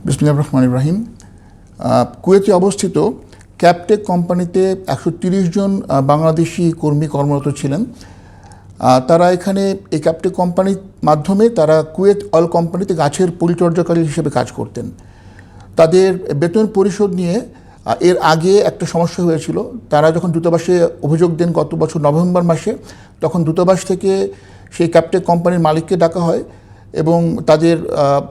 বিসমিল্লাহির রহমানির রহিম। কুয়েতে অবস্থিত ক্যাপটেক কোম্পানিতে 130 জন বাংলাদেশি কর্মী কর্মরত ছিলেন। তারা এখানে এই ক্যাপটেক কোম্পানির মাধ্যমে তারা কুয়েত অয়েল কোম্পানিতে গাছের পরিচর্যাকারী হিসেবে কাজ করতেন। তাদের বেতন পরিশোধ নিয়ে এর আগে একটা সমস্যা হয়েছিল। তারা যখন দূতাবাসে অভিযোগ দেন গত বছর নভেম্বর মাসে, তখন দূতাবাস থেকে সেই ক্যাপটেক কোম্পানির মালিককে ডাকা হয় এবং তাদের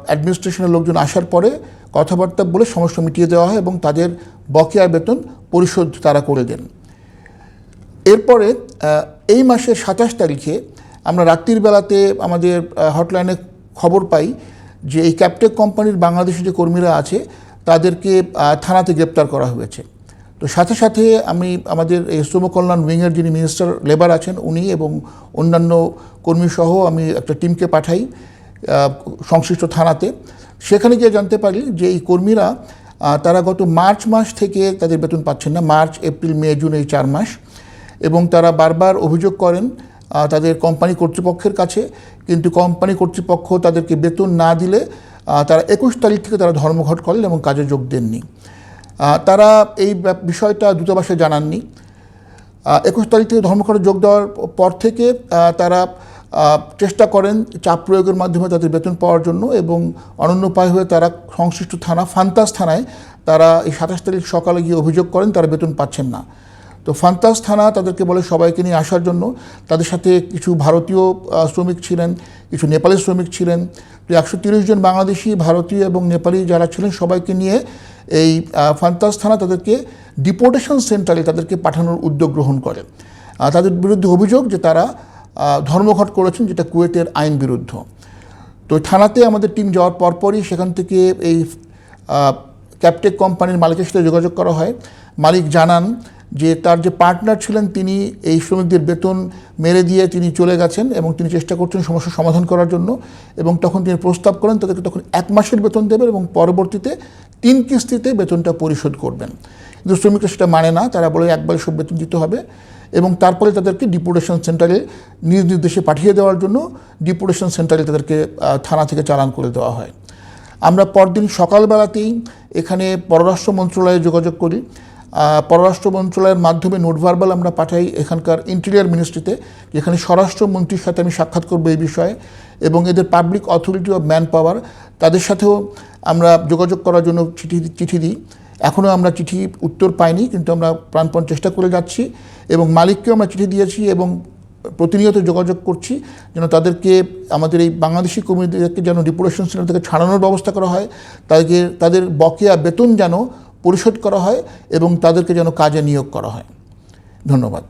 অ্যাডমিনিস্ট্রেশনের লোকজন আসার পরে কথাবার্তা বলে সমস্যা মিটিয়ে দেওয়া হয় এবং তাদের বকেয়া বেতন পরিশোধ তারা করে দেন। এরপরে এই মাসের 27 তারিখে আমরা রাত্রির বেলাতে আমাদের হটলাইনে খবর পাই যে এই ক্যাপটেক কোম্পানির বাংলাদেশি যে কর্মীরা আছে তাদেরকে থানাতে গ্রেপ্তার করা হয়েছে। তো সাথে সাথে আমি আমাদের এই শ্রম কল্যাণ উইংয়ের যিনি মিনিস্টার লেবার আছেন উনি এবং অন্যান্য কর্মীসহ আমি একটা টিমকে পাঠাই সংশ্লিষ্ট থানাতে। সেখানে গিয়ে জানতে পারি যে এই কর্মীরা তারা গত মার্চ মাস থেকে তাদের বেতন পাচ্ছেন না, মার্চ এপ্রিল মে জুন এই 4 মাস, এবং তারা বারবার অভিযোগ করেন তাদের কোম্পানি কর্তৃপক্ষের কাছে, কিন্তু কোম্পানি কর্তৃপক্ষ তাদেরকে বেতন না দিলে তারা 21 তারিখ থেকে তারা ধর্মঘট করেন এবং কাজে যোগ দেননি। তারা এই বিষয়টা দূতাবাসে জানাননি। 21 তারিখ থেকে ধর্মঘটে যোগ দেওয়ার পর থেকে তারা চেষ্টা করেন চাপ প্রয়োগের মাধ্যমে তাদের বেতন পাওয়ার জন্য, এবং অনন্য উপায় হয়ে তারা সংশ্লিষ্ট থানা ফান্তাস থানায় তারা এই 27 তারিখ সকালে গিয়ে অভিযোগ করেন তারা বেতন পাচ্ছেন না। তো ফান্তাস থানা তাদেরকে বলে সবাইকে নিয়ে আসার জন্য। তাদের সাথে কিছু ভারতীয় শ্রমিক ছিলেন, কিছু নেপালি শ্রমিক ছিলেন। 130 জন বাংলাদেশি, ভারতীয় এবং নেপালি যারা ছিলেন সবাইকে নিয়ে এই ফান্তাস থানা তাদেরকে ডিপোর্টেশন সেন্টারে তাদেরকে পাঠানোর উদ্যোগ গ্রহণ করে। তাদের বিরুদ্ধে অভিযোগ যে তারা ধর্মঘট করেছেন, যেটা কুয়েতের আইন বিরুদ্ধ। তো থানাতে আমাদের টিম যাওয়ার পরপরই সেখান থেকে এই ক্যাপটেক কোম্পানির মালিকের সাথে যোগাযোগ করা হয়। মালিক জানান যে তার যে পার্টনার ছিলেন তিনি এই শ্রমিকদের বেতন মেরে দিয়ে তিনি চলে গেছেন এবং তিনি চেষ্টা করছেন সমস্যার সমাধান করার জন্য, এবং তখন তিনি প্রস্তাব করেন তাদেরকে তখন 1 মাসের বেতন দেবেন এবং পরবর্তীতে 3 কিস্তিতে বেতনটা পরিশোধ করবেন। কিন্তু শ্রমিকরা সেটা মানে না, তারা বলে একবারে সব বেতন দিতে হবে, এবং তারপরে তাদেরকে ডিপোর্টেশন সেন্টারে নিজ নির্দেশে পাঠিয়ে দেওয়ার জন্য ডিপোর্টেশন সেন্টারে তাদেরকে থানা থেকে চালান করে দেওয়া হয়। আমরা পরদিন সকালবেলাতেই এখানে পররাষ্ট্র মন্ত্রণালয়ে যোগাযোগ করি। পররাষ্ট্র মন্ত্রণালয়ের মাধ্যমে নোট ভার্বাল আমরা পাঠাই এখানকার ইন্টেরিয়ার মিনিস্ট্রিতে, যেখানে স্বরাষ্ট্রমন্ত্রীর সাথে আমি সাক্ষাৎ করবো এই বিষয়ে, এবং এদের public authority of man power তাদের সাথেও আমরা যোগাযোগ করার জন্য চিঠি দিই। এখনও আমরা চিঠি উত্তর পাইনি, কিন্তু আমরা প্রাণপণ চেষ্টা করে যাচ্ছি, এবং মালিককেও আমরা চিঠি দিয়েছি এবং প্রতিনিয়ত যোগাযোগ করছি যেন তাদেরকে, আমাদের এই বাংলাদেশি কর্মীদেরকে যেন ডিপোর্টেশন সেন্টার থেকে ছাড়ানোর ব্যবস্থা করা হয়, তাদের বকেয়া বেতন যেন পরিশোধ করা হয় এবং তাদেরকে যেন কাজে নিয়োগ করা হয়। ধন্যবাদ।